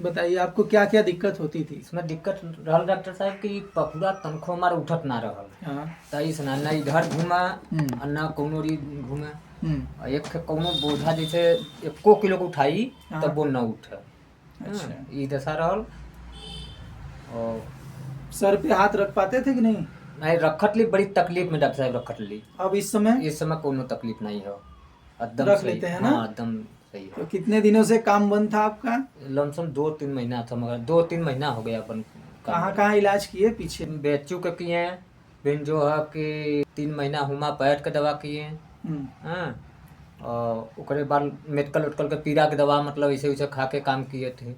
बताइए आपको क्या क्या दिक्कत होती थी? इसमें दिक्कत रहल डॉक्टर साहब कि पूरा तनखो हमार उठत ना रहल। हाँ। तो इसना ना इधर घूमा हम्म। और ना कौनो री घूमे। हम्म। और एक ठे कौनो बोझा जैसे 1 किलो के उठाई हाँ। तब वो न उठे। अच्छा। ई दशा रहल। और सर पे हाथ रख पाते थे कि नहीं? नहीं रखत ली बड़ी तकलीफ में डॉक्टर साहब रखत ली। अब इस समय इस समय कोनो तकलीफ नहीं हो, एकदम रख सही। लेते हैं ना? हाँ एकदम सही है। तो कितने दिनों से काम बंद था आपका? लमसम 2-3 महीना था, मगर 2-3 महीना हो गया अपन कहाँ कहाँ इलाज किए पीछे? बेचू के किए हैं। फिर जो है कि 3 महीना हुमा पैर के दवा किए हैं। हम्म। हाँ। और उसके बाद मेडिकल उटकल के पीड़ा के दवा मतलब ऐसे वैसे खा के काम किए थे।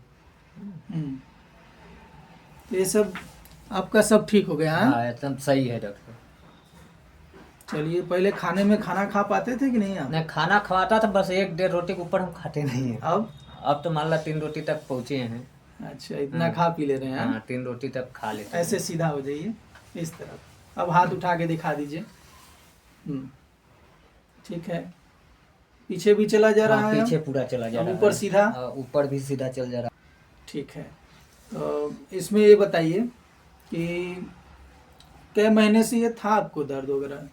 ये सब आपका सब ठीक हो गया? हाँ। हाँ एकदम सही है डॉक्टर। चलिए, पहले खाने में खाना खा पाते थे कि नहीं आप? नहीं खाना खवाता था, बस 1-1.5 रोटी के ऊपर हम खाते नहीं हैं। अब तो मान ला 3 रोटी तक पहुँचे हैं। अच्छा, इतना खा पी ले रहे हैं? हाँ 3 रोटी तक खा लेते हैं। ऐसे सीधा हो जाइए, इस तरफ। अब हाथ उठा के दिखा दीजिए। ठीक है। पीछे भी चला जा रहा है? पीछे पूरा चला जा रहा है। ऊपर सीधा? ऊपर भी सीधा चल जा रहा है। ठीक है। तो इसमें ये बताइए कि कै महीने से ये था आपको दर्द वगैरह?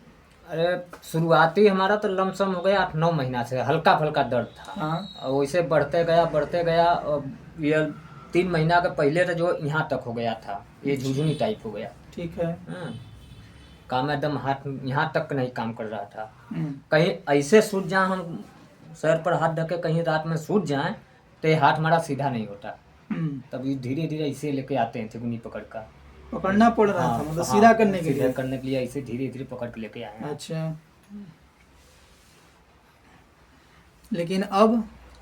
अरे शुरुआती हमारा तो लमसम हो गया 8-9 महीना से हल्का फल्का दर्द था। हाँ। और वैसे बढ़ते गया और ये 3 महीना के पहले तो जो यहाँ तक हो गया था, ये झुझुनी टाइप हो गया। ठीक है। काम एकदम हाथ यहाँ तक नहीं काम कर रहा था। कहीं ऐसे सूझ जाए, हम सर पर हाथ ढके कहीं रात में सूझ जाए तो ये हाथ हमारा सीधा नहीं होता। तभी धीरे धीरे ऐसे लेके आते हैं थिगुनी पकड़ना पड़ रहा था मतलब सीधा करने के लिए? सीधा करने के लिए ऐसे धीरे धीरे पकड़ के लेके आए हैं। अच्छा। लेकिन अब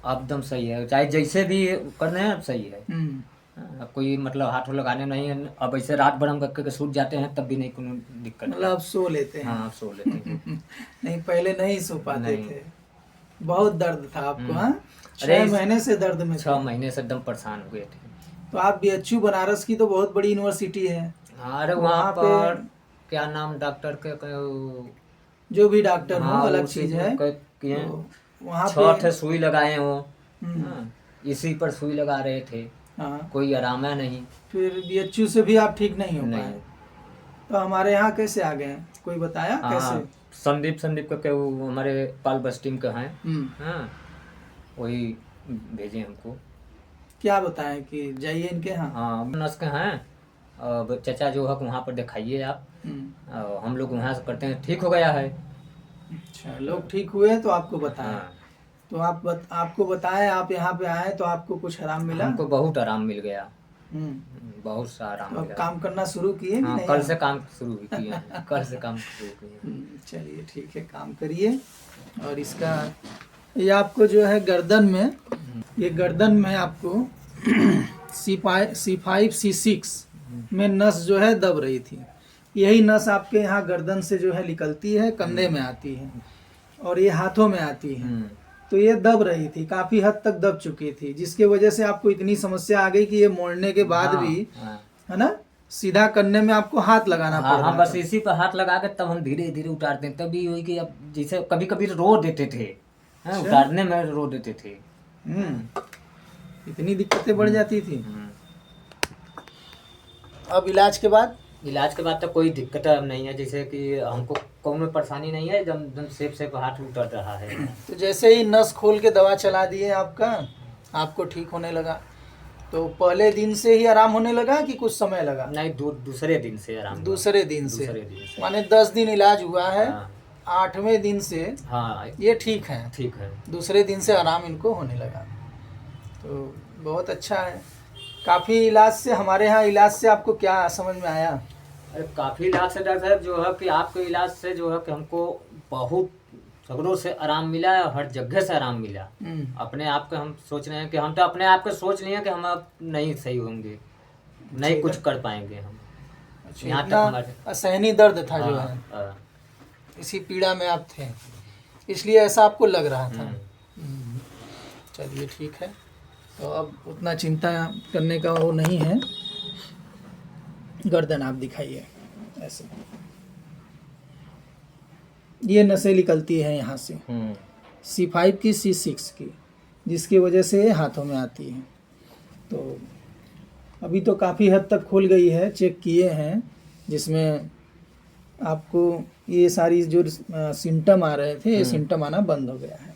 एकदम सही है, चाहे जैसे भी करने हैं अब सही है। अब कोई मतलब हाथों लगाने नहीं है। अब ऐसे रात भर हम करके सूझ जाते हैं तब भी नहीं कोनो दिक्कत। मतलब अब सो लेते हैं? हाँ सो लेते हैं। नहीं, पहले नहीं सो पाते थे? बहुत दर्द था आपको? हाँ। अरे 6 महीने से दर्द में? 6 महीने से एकदम परेशान हुए थे। तो आप बीएचयू बनारस की तो बहुत बड़ी यूनिवर्सिटी है। अरे वहाँ पर क्या नाम डॉक्टर के जो भी डॉक्टर हो अलग चीज है। वहाँ 6 सुई लगाए हो, इसी पर सुई लगा रहे थे। कोई आराम है नहीं। फिर बीएचयू से भी आप ठीक नहीं हो पाए? तो हमारे यहाँ कैसे आ गए, कोई बताया कैसे? संदीप के वो हमारे पाल बस टीम के हैं। वही भेजे हमको। क्या बताएं कि जाइए इनके यहाँ? हाँ नर्स के हैं। अब चाचा जो है वहाँ पर दिखाइए आप। हम लोग वहाँ से करते हैं, ठीक हो गया है। अच्छा, लोग ठीक हुए तो आपको बताएं? तो आपको बताएं, आप यहाँ पे आए तो आपको कुछ आराम मिला? हमको बहुत आराम मिल गया। बहुत सा आराम मिला। काम करना शुरू किए? नहीं, कल से काम शुरू किए। कल से काम शुरू किए। चलिए ठीक है, काम करिए। और इसका ये आपको जो है गर्दन में, ये गर्दन में आपको C5 C6 में नस जो है दब रही थी। यही नस आपके यहाँ गर्दन से जो है निकलती है, कंधे में आती है और ये हाथों में आती है। तो ये दब रही थी, काफी हद तक दब चुकी थी, जिसके वजह से आपको इतनी समस्या आ गई कि ये मोड़ने के बाद भी है ना, सीधा करने में आपको हाथ लगाना पड़ रहा। बस इसी पर हाथ लगा के तब हम धीरे धीरे उतारते हैं। तभी हुई कि अब जैसे कभी कभी रो देते थे। उतारने में रो देते थे। इतनी दिक्कतें बढ़ जाती थी। अब इलाज के बाद तो कोई दिक्कत अब नहीं है। जैसे कि हमको कोई परेशानी नहीं है, एकदम सेफ हाथ उतर रहा है। तो जैसे ही नस खोल के दवा चला दिए आपको ठीक होने लगा, तो पहले दिन से ही आराम होने लगा कि कुछ समय लगा? नहीं, दूसरे दिन से आराम। दूसरे दिन से माने 10 दिन इलाज हुआ है। 8वें दिन से ये ठीक है। दूसरे दिन से आराम इनको होने लगा, तो बहुत अच्छा है। काफ़ी इलाज से, हमारे यहाँ इलाज से आपको क्या समझ में आया? अरे काफ़ी इलाज से डॉक्टर साहब जो है कि आपके इलाज से जो है कि हमको बहुत सगरों से आराम मिला है और हर जगह से आराम मिला। अपने आप के हम सोच रहे हैं कि हम तो अपने आप के सोच लिए हैं कि हम अब नहीं सही होंगे, नहीं कुछ कर पाएंगे हम। यहाँ तक हमारे असहनीय दर्द था जो है, इसी पीड़ा में आप थे, इसलिए ऐसा आपको लग रहा था। चलिए ठीक है, तो अब उतना चिंता करने का वो नहीं है। गर्दन आप दिखाइए ऐसे, ये नसें निकलती है यहाँ से C5 की C6 की, जिसकी वजह से ये हाथों में आती है। तो अभी तो काफ़ी हद तक खुल गई है, चेक किए हैं, जिसमें आपको ये सारी जो सिम्टम आ रहे थे ये सिम्टम आना बंद हो गया है।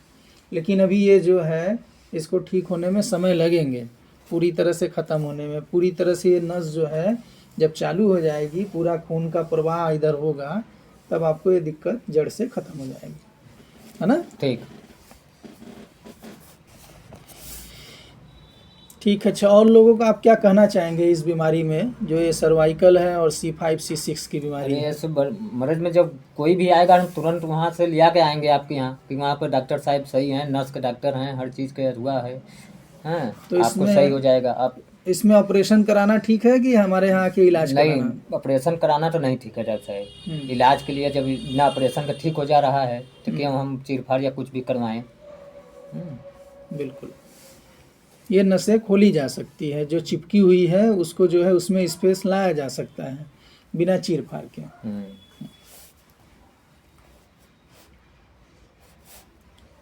लेकिन अभी ये जो है इसको ठीक होने में समय लगेंगे, पूरी तरह से ख़त्म होने में। पूरी तरह से ये नस जो है जब चालू हो जाएगी, पूरा खून का प्रवाह इधर होगा, तब आपको ये दिक्कत जड़ से ख़त्म हो जाएगी, है ना? ठीक है। अच्छा, और लोगों को आप क्या कहना चाहेंगे इस बीमारी में, जो ये सर्वाइकल है और C5 C6 की बीमारी है? ऐसे मरीज में जब कोई भी आएगा हम तुरंत वहाँ से लिया के आएंगे आपके यहाँ, कि वहाँ पर डॉक्टर साहब सही हैं, नर्स के डॉक्टर हैं, हर चीज़ के हुआ है, हैं, तो आपको सही हो जाएगा। आप इसमें ऑपरेशन कराना ठीक है कि हमारे यहाँ के इलाज नहीं? ऑपरेशन कराना तो नहीं ठीक है डॉक्टर साहब। इलाज के लिए जब बिना ऑपरेशन का ठीक हो जा रहा है तो क्यों हम चीरफाड़ या कुछ भी करवाएं? बिल्कुल, ये नसें खोली जा सकती है, जो चिपकी हुई है उसको जो है उसमें स्पेस लाया जा सकता है बिना चीर फाड़ के।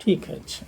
ठीक है। अच्छा।